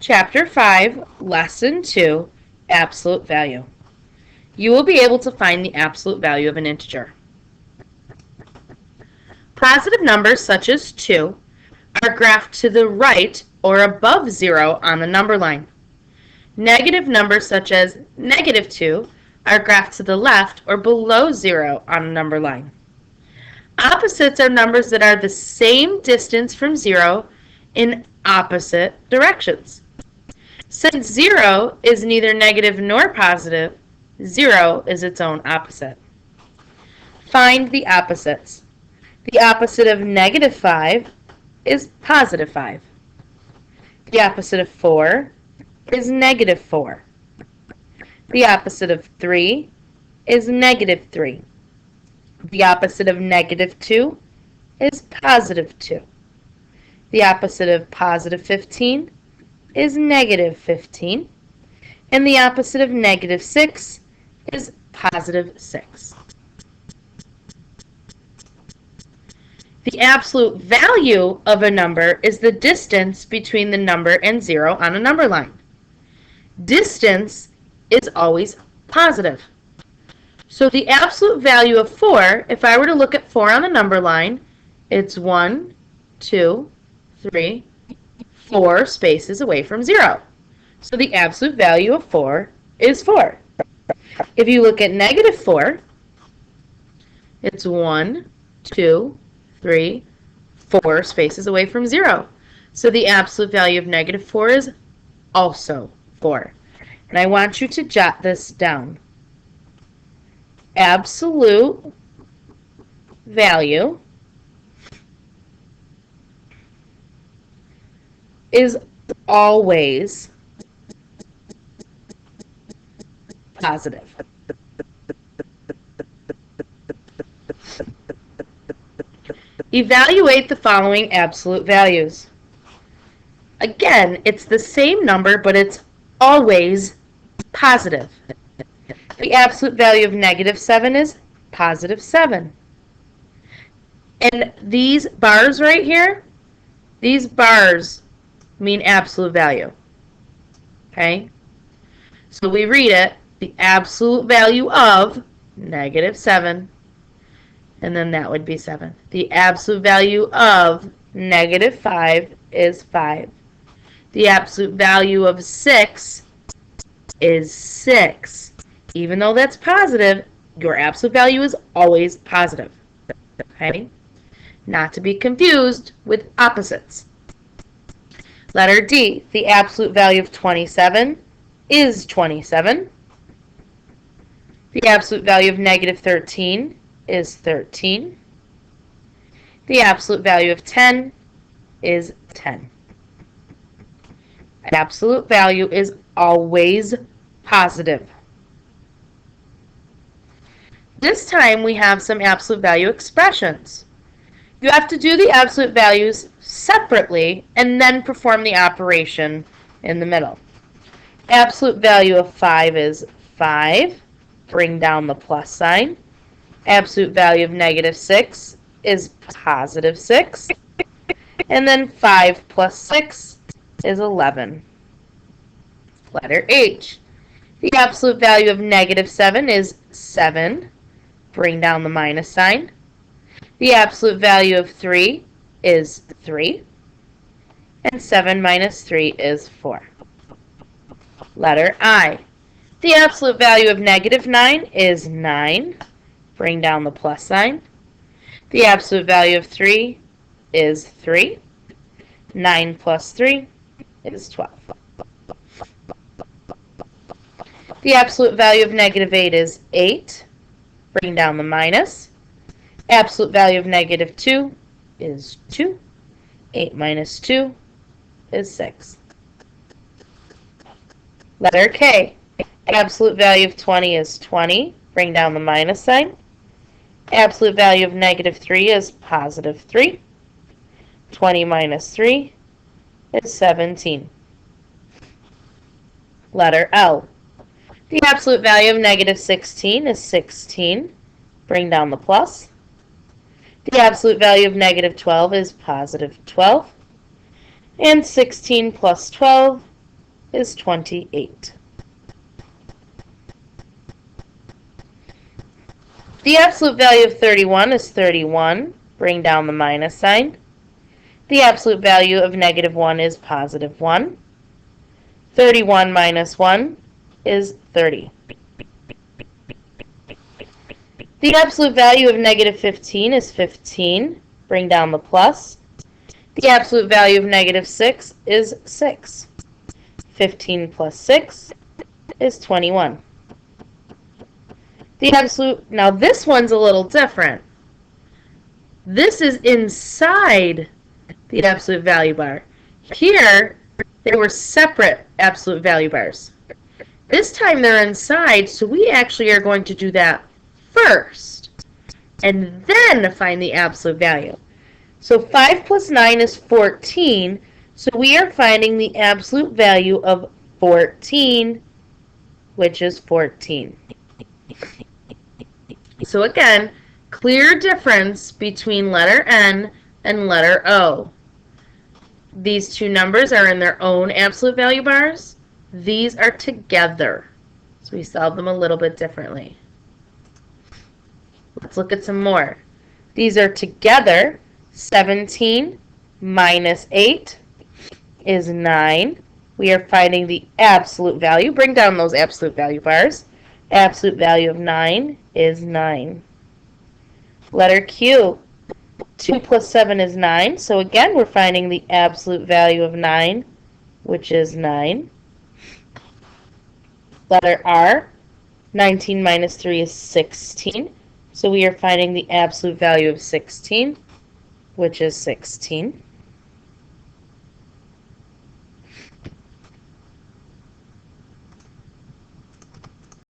Chapter 5, Lesson 2, Absolute Value. You will be able to find the absolute value of an integer. Positive numbers such as 2 are graphed to the right or above 0 on the number line. Negative numbers such as -2 are graphed to the left or below 0 on the number line. Opposites are numbers that are the same distance from 0 in opposite directions. Since 0 is neither negative nor positive, 0 is its own opposite. Find the opposites. The opposite of -5 is +5. The opposite of 4 is -4. The opposite of 3 is -3. The opposite of -2 is +2. The opposite of +15 is -15. And the opposite of -6 is +6. The absolute value of a number is the distance between the number and 0 on a number line. Distance is always positive. So the absolute value of 4, if I were to look at 4 on a number line, it's 1, 2, 3, 4 spaces away from 0. So the absolute value of 4 is 4. If you look at -4, it's 1, 2, 3, 4 spaces away from 0. So the absolute value of -4 is also 4. And I want you to jot this down. Absolute value is always positive. Evaluate the following absolute values. Again, it's the same number, but it's always positive. The absolute value of -7 is +7. And these bars right here, these bars mean absolute value. Okay? So we read it, the absolute value of -7, and then that would be 7. The absolute value of -5 is 5. The absolute value of 6 is 6. Even though that's positive, your absolute value is always positive. Okay? Not to be confused with opposites. Letter D, the absolute value of 27 is 27. The absolute value of -13 is 13. The absolute value of 10 is 10. Absolute value is always positive. This time we have some absolute value expressions. You have to do the absolute values separately and then perform the operation in the middle. Absolute value of 5 is 5. Bring down the plus sign. Absolute value of -6 is +6. And then 5 plus 6 is 11. Letter H. The absolute value of -7 is 7. Bring down the minus sign. The absolute value of 3 is 3. And 7 minus 3 is 4. Letter I. The absolute value of -9 is 9. Bring down the plus sign. The absolute value of 3 is 3. 9 plus 3 is 12. The absolute value of -8 is 8. Bring down the minus. Absolute value of -2 is 2. 8 minus 2 is 6. Letter K. Absolute value of 20 is 20. Bring down the minus sign. Absolute value of -3 is +3. 20 minus 3 is 17. Letter L. The absolute value of -16 is 16. Bring down the plus. The absolute value of -12 is +12. And 16 plus 12 is 28. The absolute value of 31 is 31. Bring down the minus sign. The absolute value of negative 1 is positive 1. 31 minus 1 is 30. The absolute value of negative 15 is 15. Bring down the plus. The absolute value of negative 6 is 6. 15 plus 6 is 21. The absolute, now this one's a little different. This is inside the absolute value bar. Here, they were separate absolute value bars. This time they're inside, so we actually are going to do that first, and then find the absolute value. So 5 plus 9 is 14, so we are finding the absolute value of 14, which is 14. So again, clear difference between letter N and letter O. These two numbers are in their own absolute value bars. These are together. So we solve them a little bit differently. Let's look at some more. These are together. 17 minus 8 is 9. We are finding the absolute value. Bring down those absolute value bars. Absolute value of 9 is 9. Letter Q. 2 plus 7 is 9. So again, we're finding the absolute value of 9, which is 9. Letter R. 19 minus 3 is 16. So we are finding the absolute value of 16, which is 16.